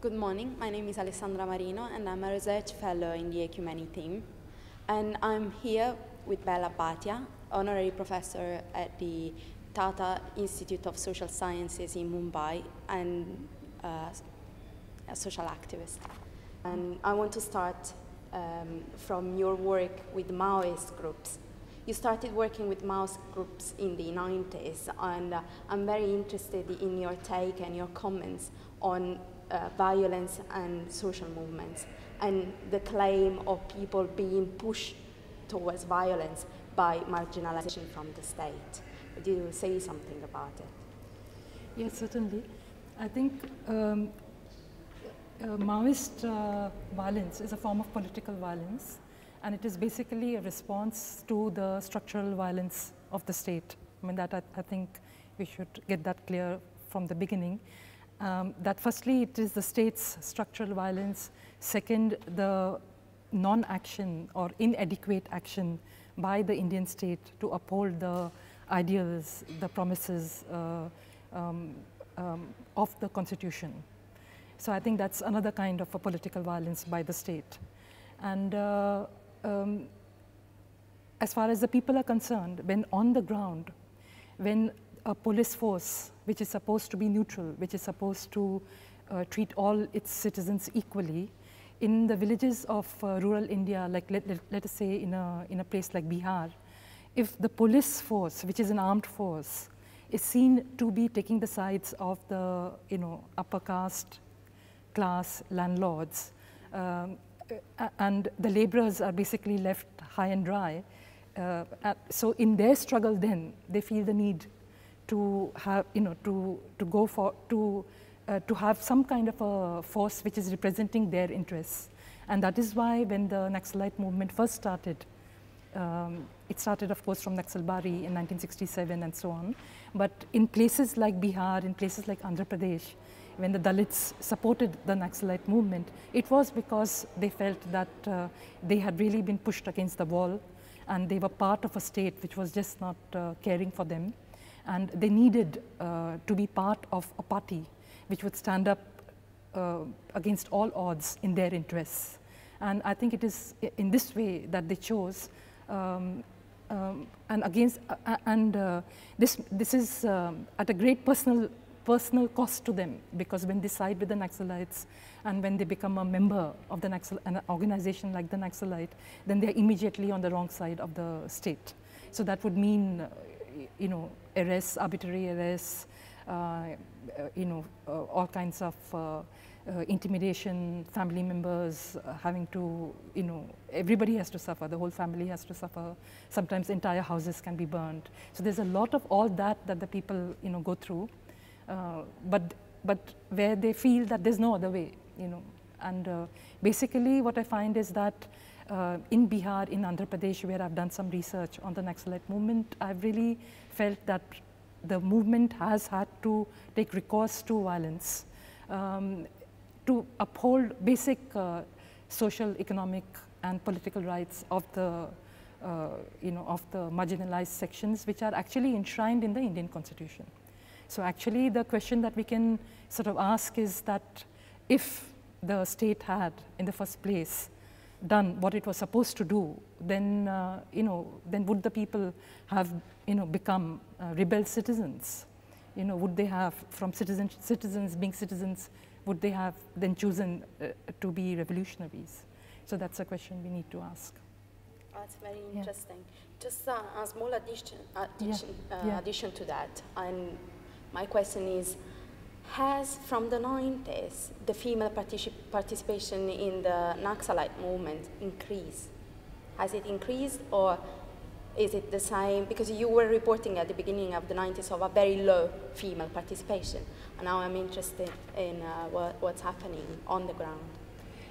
Good morning, my name is Alessandra Marino and I'm a research fellow in the Oecumene team. And I'm here with Bela Bathia, honorary professor at the Tata Institute of Social Sciences in Mumbai and a social activist. And I want to start from your work with Maoist groups. You started working with Maoist groups in the 90s, and I'm very interested in your take and your comments on violence and social movements, and the claim of people being pushed towards violence by marginalization from the state. Would you say something about it? Yes, certainly. I think Maoist violence is a form of political violence, and it is basically a response to the structural violence of the state. I mean, that I think we should get that clear from the beginning. That firstly, it is the state's structural violence. Second, the non-action or inadequate action by the Indian state to uphold the ideals, the promises of the constitution. So I think that's another kind of a political violence by the state. And as far as the people are concerned, when on the ground, when a police force, which is supposed to be neutral, which is supposed to treat all its citizens equally, in the villages of rural India, like let us say in a place like Bihar, if the police force, which is an armed force, is seen to be taking the sides of the upper caste class landlords, and the laborers are basically left high and dry, so in their struggle then, they feel the need to have, to have some kind of a force which is representing their interests. And that is why when the Naxalite movement first started, it started of course from Naxalbari in 1967 and so on, but in places like Bihar, in places like Andhra Pradesh, when the Dalits supported the Naxalite movement, it was because they felt that they had really been pushed against the wall, and they were part of a state which was just not caring for them. And they needed to be part of a party which would stand up against all odds in their interests. And I think it is in this way that they chose, and this is at a great personal cost to them, because when they side with the Naxalites and when they become a member of an organization like the Naxalite, then they're immediately on the wrong side of the state. So that would mean arrests, arbitrary arrests, all kinds of intimidation, family members having to, everybody has to suffer, the whole family has to suffer. Sometimes entire houses can be burned. So there's a lot of all that the people, go through, but where they feel that there's no other way, And basically what I find is that in Bihar, in Andhra Pradesh, where I've done some research on the Naxalite movement, I've really felt that the movement has had to take recourse to violence to uphold basic social, economic, and political rights of the, of the marginalized sections, which are actually enshrined in the Indian Constitution. So actually, the question that we can sort of ask is that if the state had, in the first place, done what it was supposed to do, then then would the people have become rebel citizens? Would they have, from citizens being citizens, would they have then chosen to be revolutionaries? So that's a question we need to ask. That's very interesting. Just a small addition to that, and my question is, has from the 90s the female participation in the Naxalite movement increased? Has it increased, or is it the same? Because you were reporting at the beginning of the 90s of a very low female participation, and now I'm interested in what's happening on the ground.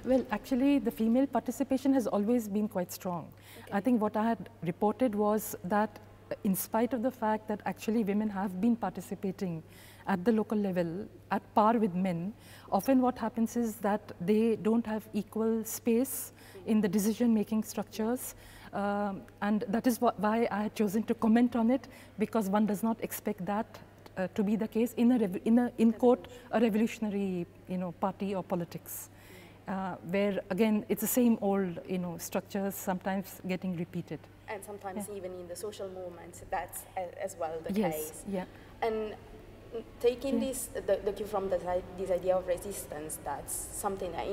Well, actually, the female participation has always been quite strong. Okay. I think what I had reported was that in spite of the fact that actually women have been participating at the local level at par with men, often what happens is that they don't have equal space in the decision-making structures, and that is why I had chosen to comment on it, because one does not expect that to be the case in quote, a revolutionary, party or politics, where again it's the same old, structures sometimes getting repeated. And sometimes even in the social movements, that's as well the yes, case. Yeah. And taking this, the cue from this idea of resistance, that's something that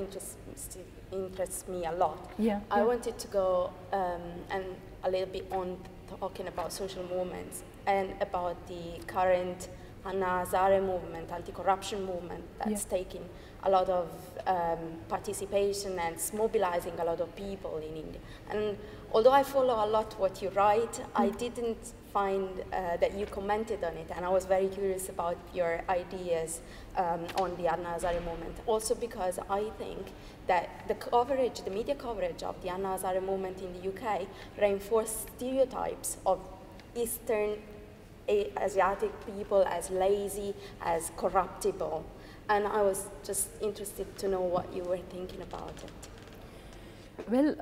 interests me a lot. Yeah, I wanted to go and a little bit on talking about social movements and about the current Anna Hazare movement, anti-corruption movement, that's taking a lot of participation and it's mobilizing a lot of people in India. And although I follow a lot what you write, I didn't find that you commented on it, and I was very curious about your ideas on the Anna Hazare movement. Also because I think that the media coverage of the Anna Hazare movement in the UK reinforced stereotypes of Eastern Asiatic people as lazy, as corruptible. And I was just interested to know what you were thinking about it. Well,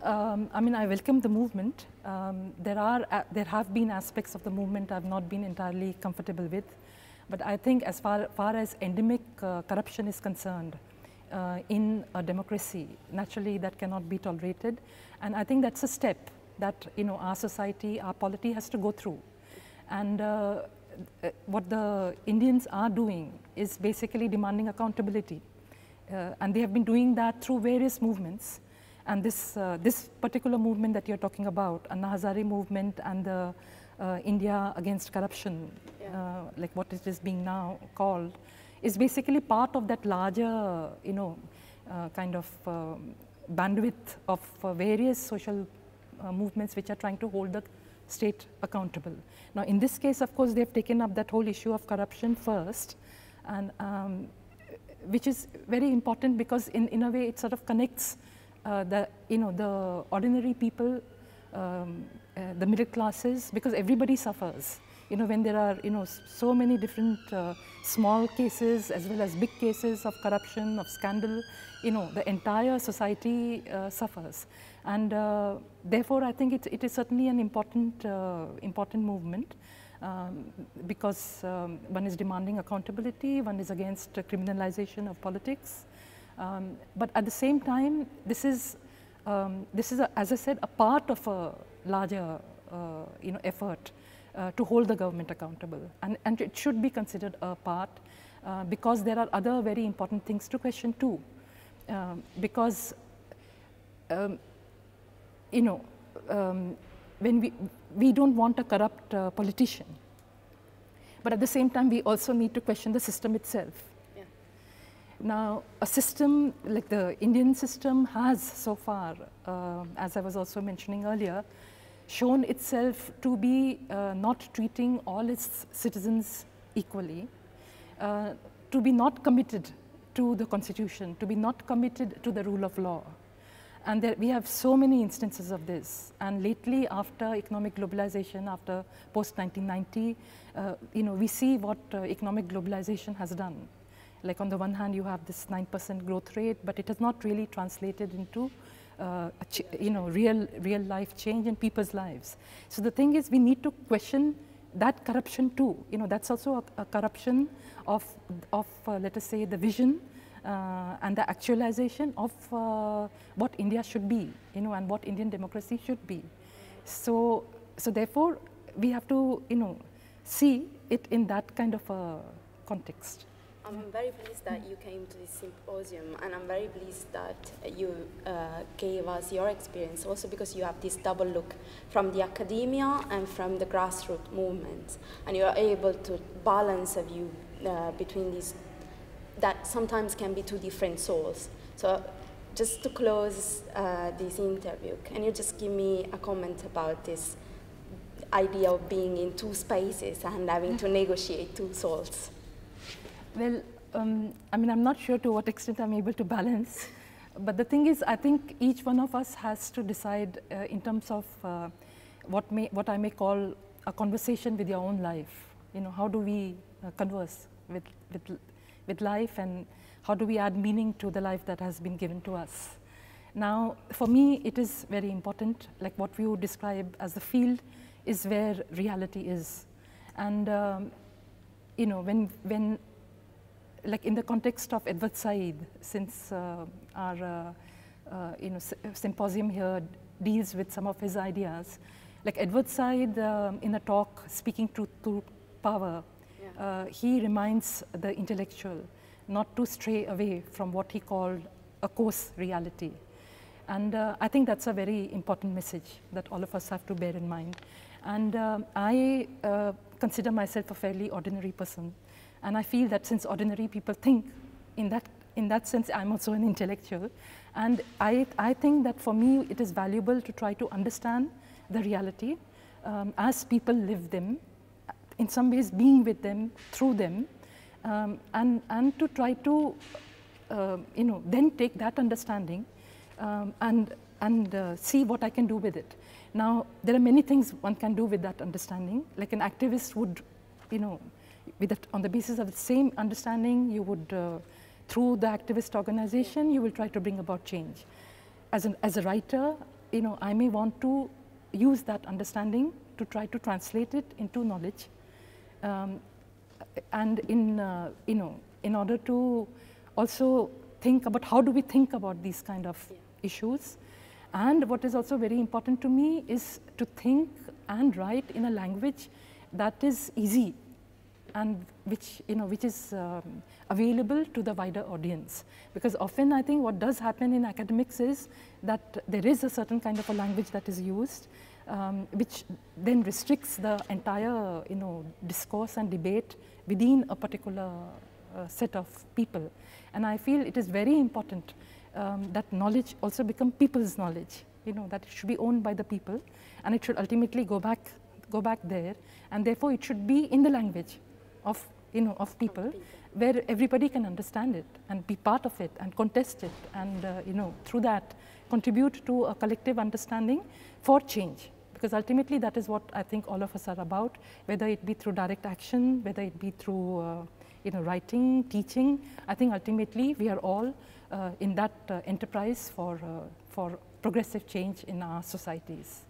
I mean, I welcome the movement. There have been aspects of the movement I've not been entirely comfortable with, but I think as far as endemic corruption is concerned in a democracy, naturally that cannot be tolerated, and I think that's a step that our society, our polity has to go through. And what the Indians are doing is basically demanding accountability, and they have been doing that through various movements. And this particular movement that you're talking about, Anna Hazare movement and the India Against Corruption, like what it is being now called, is basically part of that larger, kind of bandwidth of various social movements which are trying to hold the state accountable. Now, in this case, of course, they've taken up that whole issue of corruption first, and which is very important because in a way it sort of connects the ordinary people, the middle classes, because everybody suffers. When there are so many different small cases as well as big cases of corruption, of scandal, the entire society suffers. And therefore, I think it is certainly an important movement because one is demanding accountability, one is against criminalization of politics. But at the same time, this is as I said, a part of a larger effort to hold the government accountable, and it should be considered a part because there are other very important things to question too, because when we don't want a corrupt politician, but at the same time we also need to question the system itself. Now, a system like the Indian system has so far, as I was also mentioning earlier, shown itself to be not treating all its citizens equally, to be not committed to the constitution, to be not committed to the rule of law. And we have so many instances of this. And lately, after economic globalization, after post-1990, we see what economic globalization has done. Like on the one hand, you have this 9% growth rate, but it has not really translated into real life change in people's lives. So the thing is, we need to question that corruption too. That's also a corruption of let us say, the vision and the actualization of what India should be, and what Indian democracy should be. So therefore, we have to, see it in that kind of a context. I'm very pleased that you came to this symposium, and I'm very pleased that you gave us your experience, also because you have this double look from the academia and from the grassroots movements, and you are able to balance a view between these that sometimes can be two different souls. So just to close this interview, can you just give me a comment about this idea of being in two spaces and having to negotiate two souls? Well, I mean, I'm not sure to what extent I'm able to balance, but the thing is, I think each one of us has to decide in terms of what I may call a conversation with your own life. How do we converse with life, and how do we add meaning to the life that has been given to us? Now, for me, it is very important, like what you describe as the field is where reality is. And you know, when like in the context of Edward Said, since our you know, symposium here deals with some of his ideas, like Edward Said in a talk, Speaking Truth to Power, he reminds the intellectual not to stray away from what he called a coarse reality. And I think that's a very important message that all of us have to bear in mind. And I consider myself a fairly ordinary person. And I feel that since ordinary people think, in that sense, I'm also an intellectual. And I think that for me, it is valuable to try to understand the reality as people live them, in some ways being with them, through them, and to try to, you know, then take that understanding and see what I can do with it. Now, there are many things one can do with that understanding. Like an activist would, you know, on the basis of the same understanding, you would, through the activist organization, you will try to bring about change. As a writer, you know, I may want to use that understanding to try to translate it into knowledge. And you know, in order to also think about how do we think about these kind of issues. And what is also very important to me is to think and write in a language that is easy and which, you know, which is available to the wider audience. Because often I think what does happen in academics is that there is a certain kind of a language that is used, which then restricts the entire, you know, discourse and debate within a particular set of people. And I feel it is very important that knowledge also become people's knowledge, you know, that it should be owned by the people, and it should ultimately go back there, and therefore it should be in the language of, you know, of people, where everybody can understand it and be part of it and contest it, and you know, through that contribute to a collective understanding for change. Because ultimately that is what I think all of us are about, whether it be through direct action, whether it be through you know, writing, teaching. I think ultimately we are all in that enterprise for progressive change in our societies.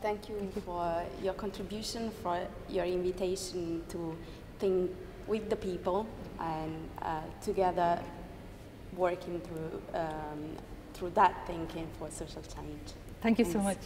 Thank you for your contribution, for your invitation to think with the people and together working through that thinking for social change. Thank you so much.